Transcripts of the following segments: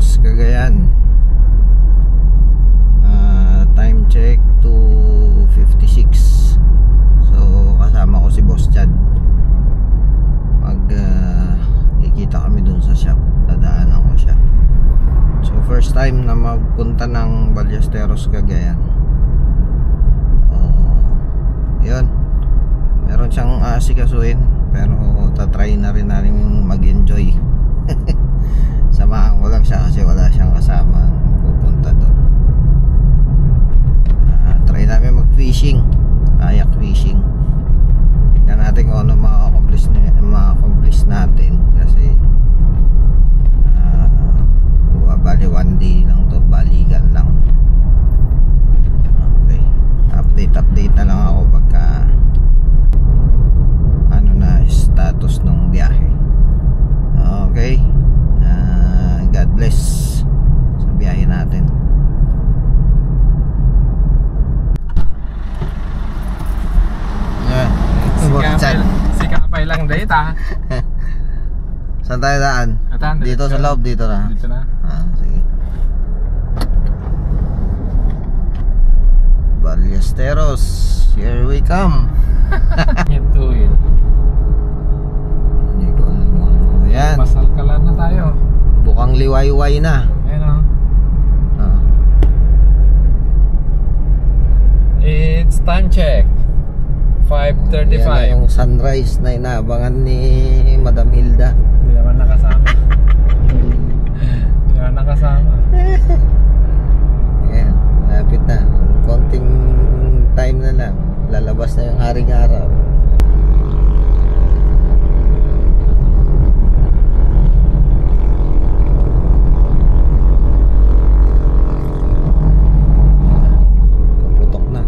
Ballesteros, Cagayan. Time check 2:56. So kasama ko si Boss Chad. Kikita kami dun sa shop, dadaanan ko siya. So first time na magpunta ng Ballesteros, Cagayan. Yun, meron siyang asikasuhin, pero tatry na rin namin mag-enjoy. Samahan ko lang siya kasi wala siyang kasama pupunta doon. Try namin mag-fishing, kayak fishing. Tignan natin kung ano ma-accomplish natin kasi bali 1 day lang to, balikan lang. Okay, update na lang ako pagka ano na status ng biyahe. Okay, God bless sa biyahe natin. Sikapay lang data. Saan tayo daan? Dito sa loob, dito na. Dito na. Sige. Ballesteros, here we come. Ito yun. Hindi ko alam mo. Ayan. Masalkalan na tayo. Bukang liwayway na. Ayan o. It's time check 5:35. Yan yung sunrise na inaabangan ni Madam Hilda. Hindi naman nakasama. Hindi naman nakasama. Ayan, lapit na. Konting time na lang, lalabas na yung haring araw. Puputok na.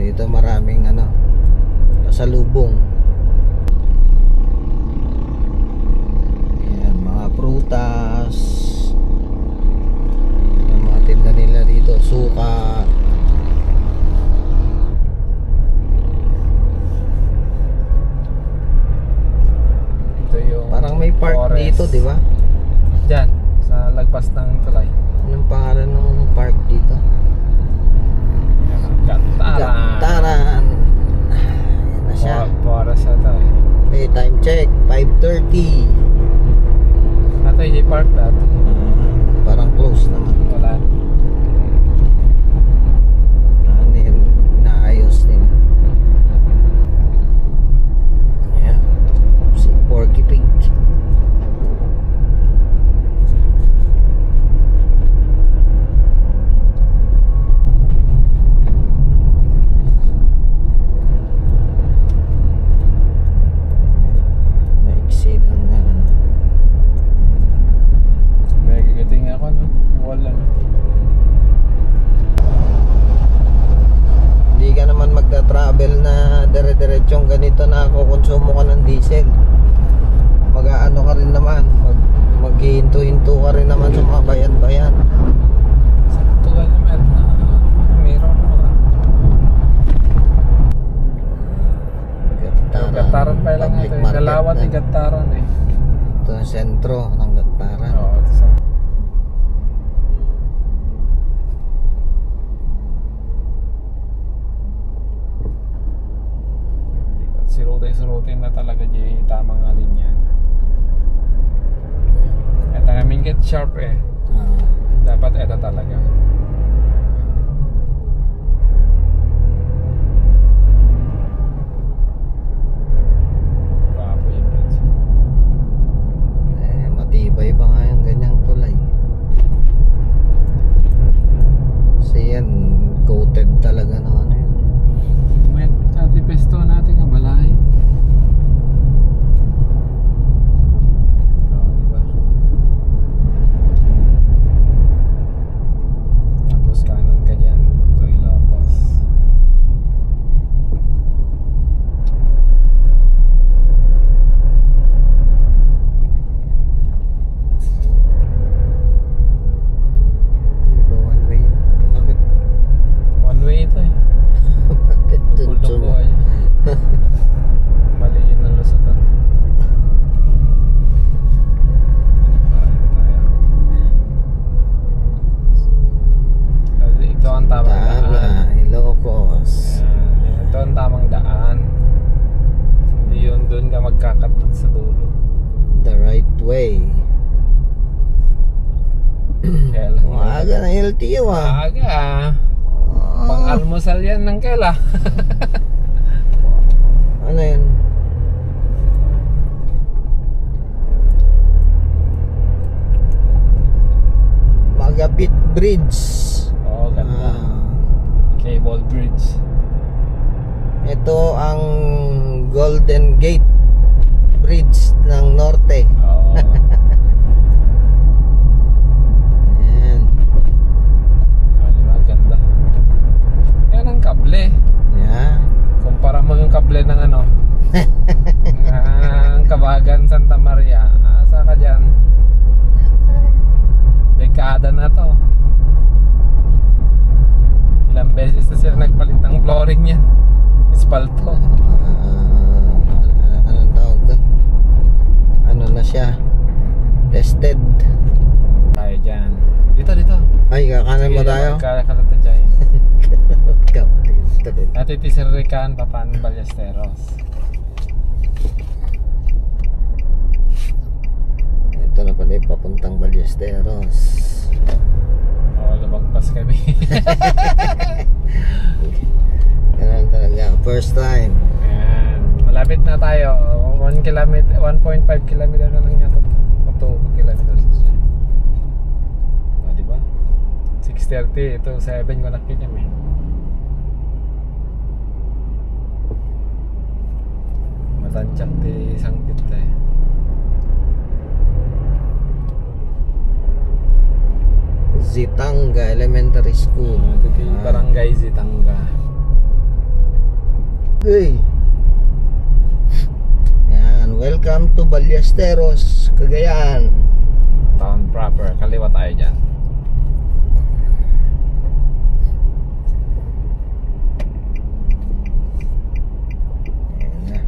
Dito maraming pasalubong. Ayan, mga prutas. Ayan, mga tinda nila dito, suka. Ito yung Parang may park forest dito, di ba? Diyan, sa lagpas ng tulay. Anong pangalan ng park dito? Gataran. Ayan na siya. Forest ata eh. Okay, time check 5:30. Ata yung park dati. Parang close naman. Wala. Naayos nila. Ayan, si Porky Pig. Travel na dire-diretsong ganito na ako, konsumo ka ng diesel. Mag-aano ka rin naman, maghihinto-hinto ka rin naman sa mga bayan-bayan. Sakto ka naman na meron mo ka. Gataran pa lang ito. Dalawa ti Gataran eh. Ito ang sentro ng Gataran. Oo, ito sa sirutin na talaga di tamang alin yan. Ito nga minggit sharp eh. Dapat ito talaga. Bapo yung bridge. Matibay pa nga yung ganyang tulay. Kasi yan, coated talaga ng ano yun. May dati pesto natin ang balay. Kaya lang. Maaga na LTO ah. Aga. Pang-almusal yan ng Kela. Ano yan? Magapit Bridge. Oo, ganda. Cable Bridge. Ito ang Golden Gate Bridge ng Norte. Oo. Ayan. Diba, ganda. Yan ang kable. Yeah. Kumpara mo yung kable ng ano, ng Kabagan, Santa Maria. Asa ka dyan? Dekada na to. Ilang beses na sila nagpalit ng flooring yan. Espalto. Anong tawag doon? Ano na siya? Tested. Tayo dyan. Dito. Ay, kakanan mo tayo? Kakalat na dyan. Ito. Natitisirikan, Papan Ballesteros. Ito na pala yung papuntang Ballesteros. Oo, lumagpas kami. Ganun talaga, first time. Ayan, malapit na tayo. 1 kilometer, 1.5 kilometer na lang yata. O 2 kilometers na siya. O, diba? 6:30, ito 7 ko nakikinyam eh. Matansyak di isang pita eh. Zitanga Elementary School. Ito yung Barangay Zitanga. Hey. Yan, welcome to Ballesteros, Cagayan. Town proper, kaliwa tayo dyan. Ayan na.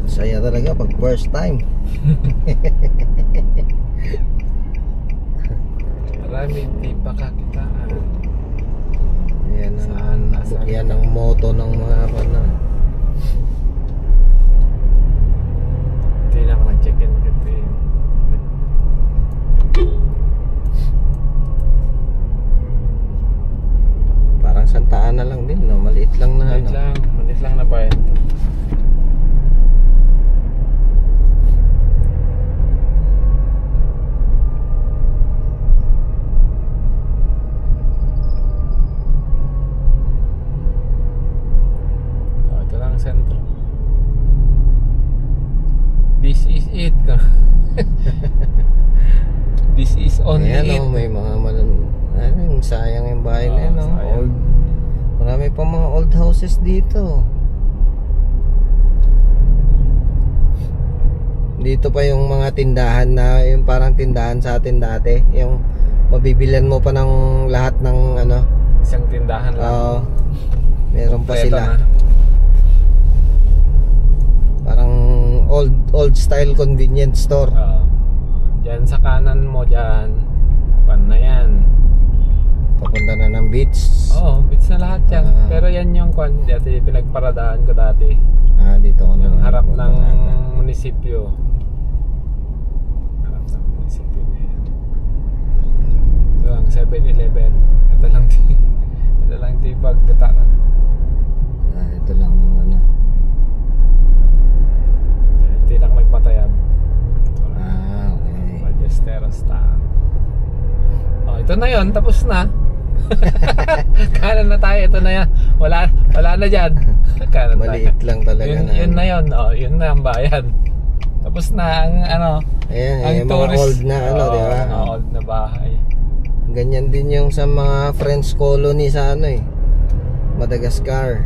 Saya talaga pag first time. Marami di pa kakitaan. Yan Saan? Nasaan? yan ang motto ng mga ano. Hindi na ako nag-check-in kasi Parang Santa Ana lang din, no? Maliit lang na ano. maliit lang na bayan. Oh, ito lang ang sentro. This is it. This is only Ayan, it. oh, may mga ano, sayang yung bahay na yan, no? sayang. Old. Marami pa mga old houses dito. Dito pa yung mga tindahan na yung parang tindahan sa atin dati, yung mabibilan mo pa ng lahat ng ano. Isang tindahan lang. Oo. Meron pa Kompleto sila. na. Parang old style convenience store. Diyan sa kanan mo dyan, pan na yan. Papunta na ng beach. Oo, beach na lahat yan. Pero yan yung kwan, dati pinagparadaan ko dati. Dito ako Yung na harap ng munisipyo. Harap ng munisipyo na yan. Ito ang 7-Eleven. Ito lang tibag katakan. Ito lang yung ano. Ito lang magpatayab. Okay. Ballesteros Town. Oh, ito na yon, tapos na. Kanan na tayo, ito na yan. Wala na dyan. Kanan Maliit tayo. lang talaga Yun na yun. Oh, yun na ang bayan. Tapos na ang ano. Ayan, ang yung mga tourist. old na ano, di ba? Mga old na bahay. Ganyan din yung sa mga French colony sa ano eh, Madagascar.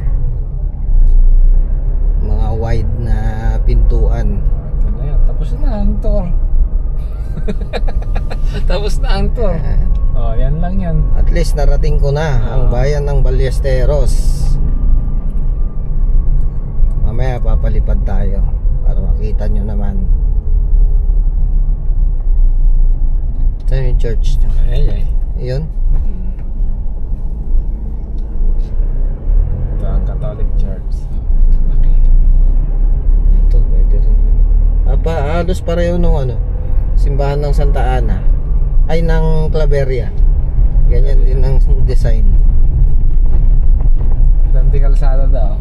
Mga wide na pintuan. Ito na yan. Tapos na ang tour. Tapos na ang tour. Oh, yan lang yan. At least narating ko na ang bayan ng Ballesteros. Mamaya papalipad tayo para makita nyo naman. Saan yung church? Ay. Yun? Ito ang Catholic Church. Okay. Ito, pwede rin. halos pareho nung ano, simbahan ng Santa Ana ay ng Claveria. Ganyan din ang design. Dante kalsada daw.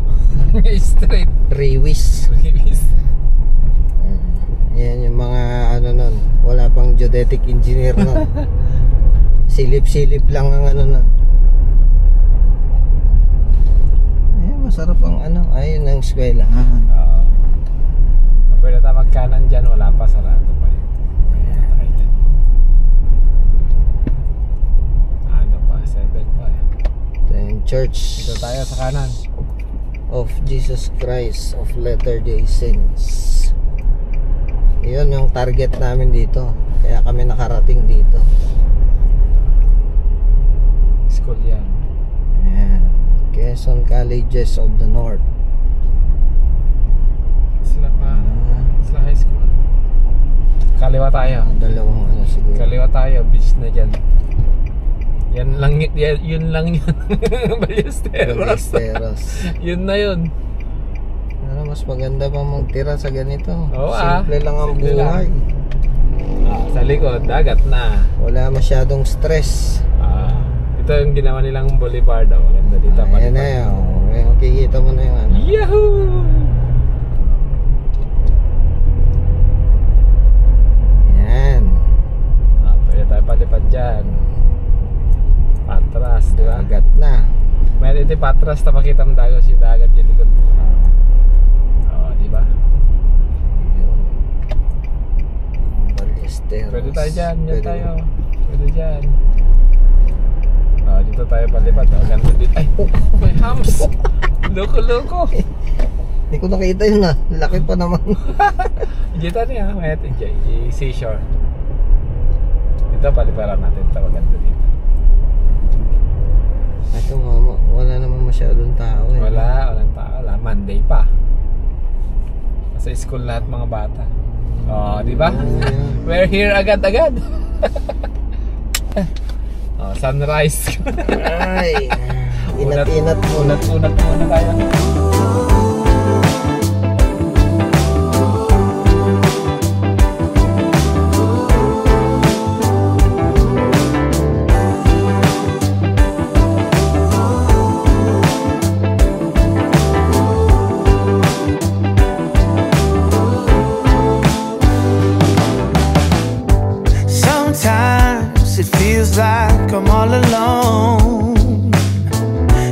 Straight. Riwis. Yan yung mga ano nun, wala pang geodetic engineer nun. Silip-silip lang ang ano nun. Masarap ang ano, ayun ang eskwelahan. Oo. Pwede tayo magkanan dyan, wala pa, sarado pa yun. Ano pa, 7 pa eh. Ito yung Church Dito tayo sa kanan. of Jesus Christ of Latter-day Saints. Yun yung target namin dito, kaya kami nakarating dito. School yan. Ayan, Quezon Colleges of the North. Sila high school. Kaliwa tayo. Dalawang ano siguro. Kaliwa tayo, beach na dyan. Yun lang yun. Ballesteros. Ballesteros. Yun na yun. Pero mas maganda pa magtira sa ganito. Oo, Simple lang ang simple buhay. Sa likod, dagat na. Wala masyadong stress. Ito yung ginawa nilang boulevard. Maganda dito. Ayan na yun. Okay, makikita mo na yung ano. Yahoo! Yan. Pwede tayo palipad dyan. Patras, di ba? Dagat na. Meron ito patras, tapakita mo dagat yung dagat yung likod. Di ba? Ballesteros. Pwede tayo dyan, tayo. Pwede dyan. Dito tayo palipad. Ganda dito. Ay, may hams! Loko-loko! Hindi ko nakita yun ah. Laki pa naman. Dito niya, may seashore. Dito paliparan natin. Ito maganda dito. Ito mama, wala naman masyadong tao eh. Walang tao. Monday pa. Sa school lahat mga bata. Di ba? Yeah. We're here agad-agad. Sunrise. Ay, inat-inat muna. Unat muna tayo. Sometimes it feels like I'm all alone.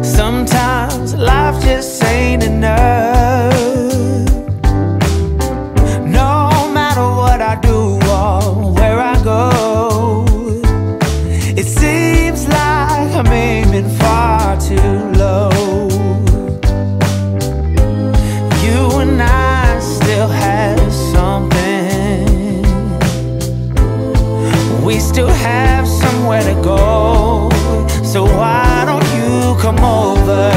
Sometimes life just ain't enough. No matter what I do or where I go, it seems like I'm aiming far too low. You and I still have something. We still have somewhere to go. So why don't you come over?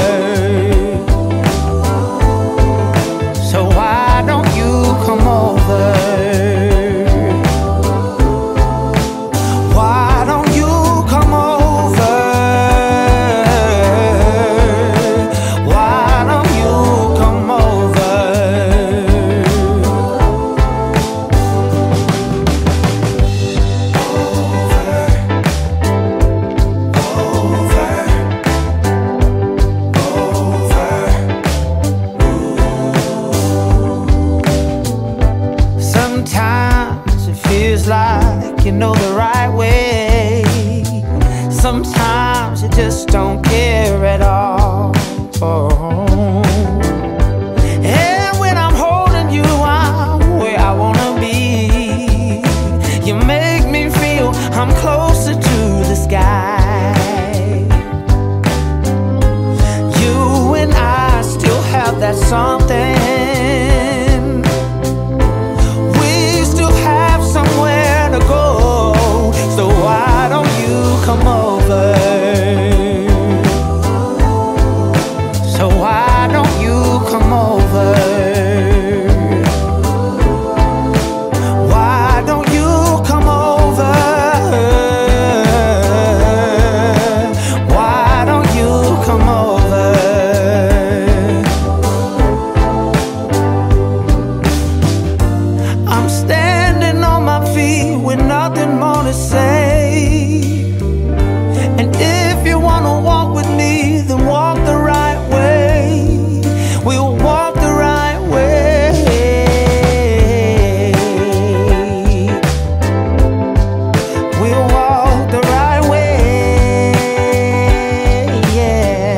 So why don't you come over? Why don't you come over? Why don't you come over? Sometimes it feels like you know the right way. Sometimes you just don't care at all. And when I'm holding you, I'm where I wanna be. You make me feel I'm closer to the sky. You and I still have that something. Somewhere to go. So why don't you come over? So say. And if you wanna walk with me, then walk the right way. We'll walk the right way. We'll walk the right way. Yeah.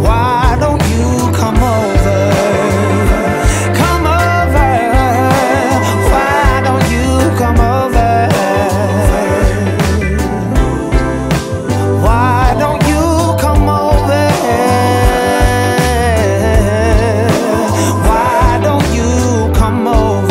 Why don't you come over? Come over. Why don't you come over? Why don't you come over? Why don't you come over?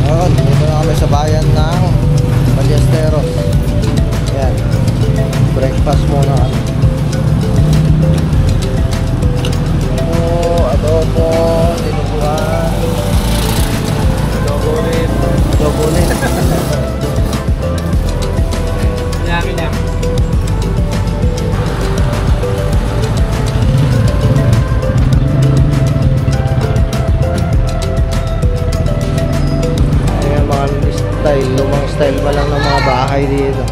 Ayun, dito na kami sa bayan ng Ballesteros. Ayan, breakfast muna kami. Adobo, dinuguan, adobo ulit. Kanya-kanya. Ayan, mga style, lumang style pa lang ng mga bahay dito.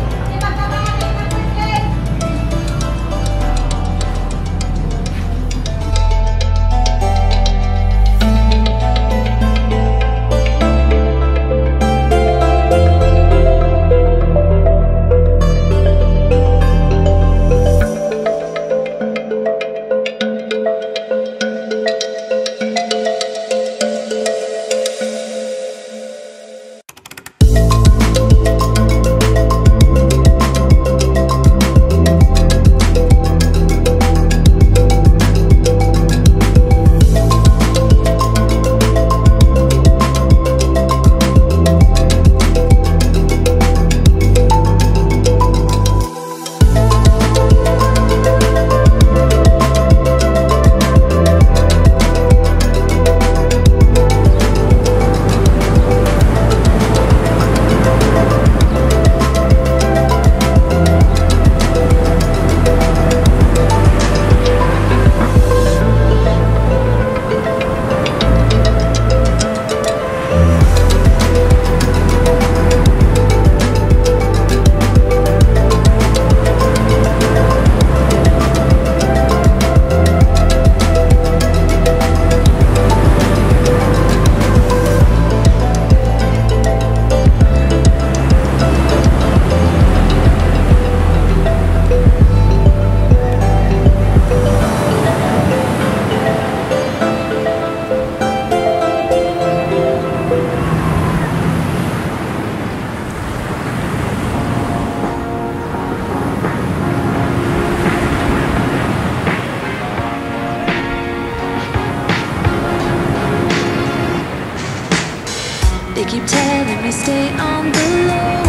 They keep telling me stay on the low.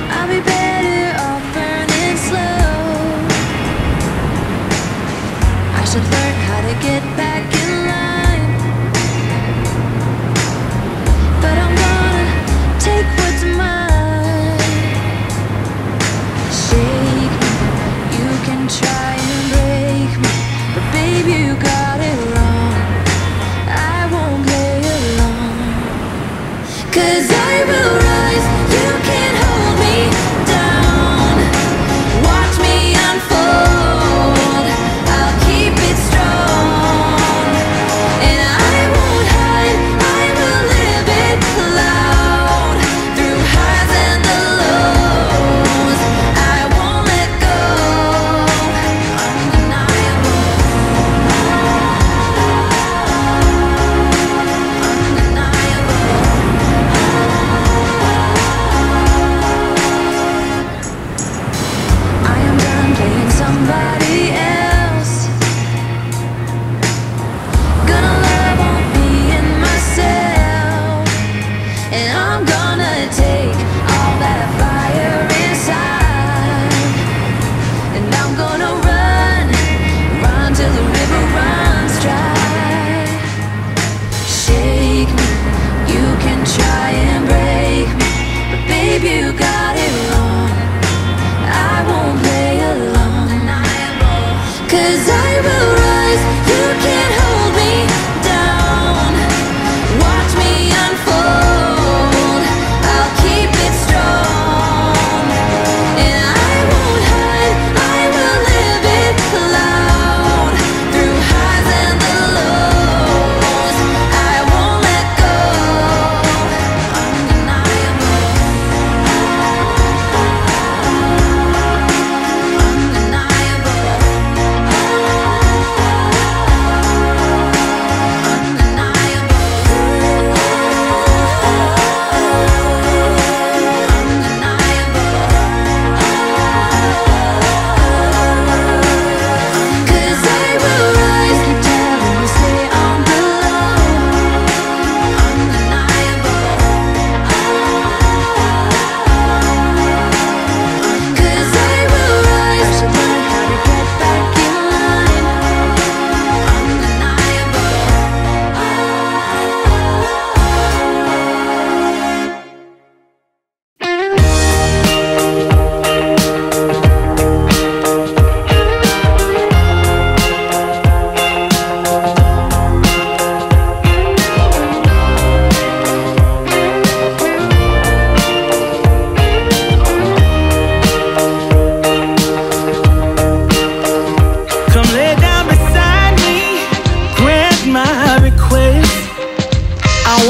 I'll be better off burning slow. I should learn how to get back in line, but I'm gonna take what's mine. Shake me, you can try and break me, but baby you got it wrong. I won't play along, 'cause I will rise, you can't hold me down. Watch me unfold, I'll keep it strong. And I won't hide, I will live it loud. Through highs and the lows, I won't let go. Undeniable. Undeniable.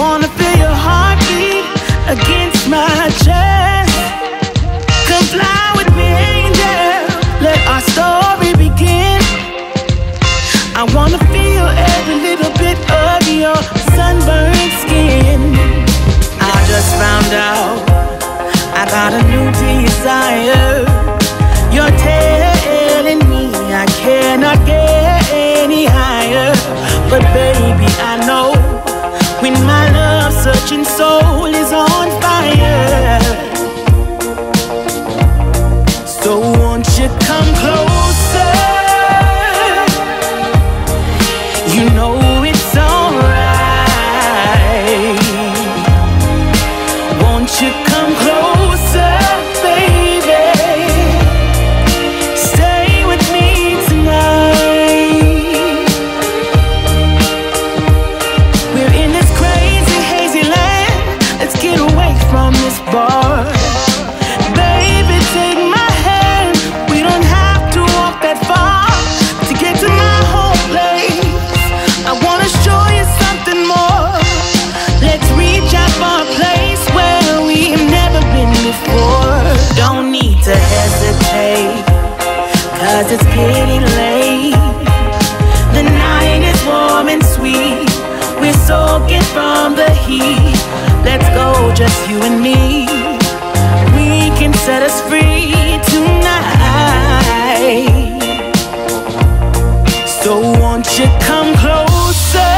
wanna feel your heartbeat against my chest. Come fly with me, angel. Let our story begin. I wanna feel every little bit of your sunburned skin. I just found out I got a new desire. You're telling me I cannot get any higher. But baby, I know when my love-searching soul is on fire. So won't you come closer? You know it's alright. Won't you come closer, baby? Stay with me tonight. We're in this crazy, hazy land. Let's get away from this bar. Baby, take my hand. We don't have to walk that far to get to my home place. I wanna show you something more. Let's reach out for a place where we've never been before. Don't need to hesitate, 'cause it's getting late. The night is warm and sweet. We're soaking from the heat. Let's go, just you and me. We can set us free tonight. So won't you come closer?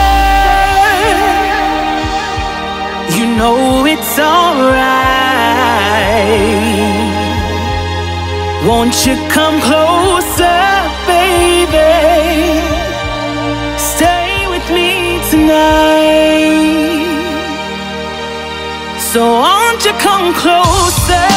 You know it's alright. Won't you come closer, baby? Stay with me tonight. So won't you come closer?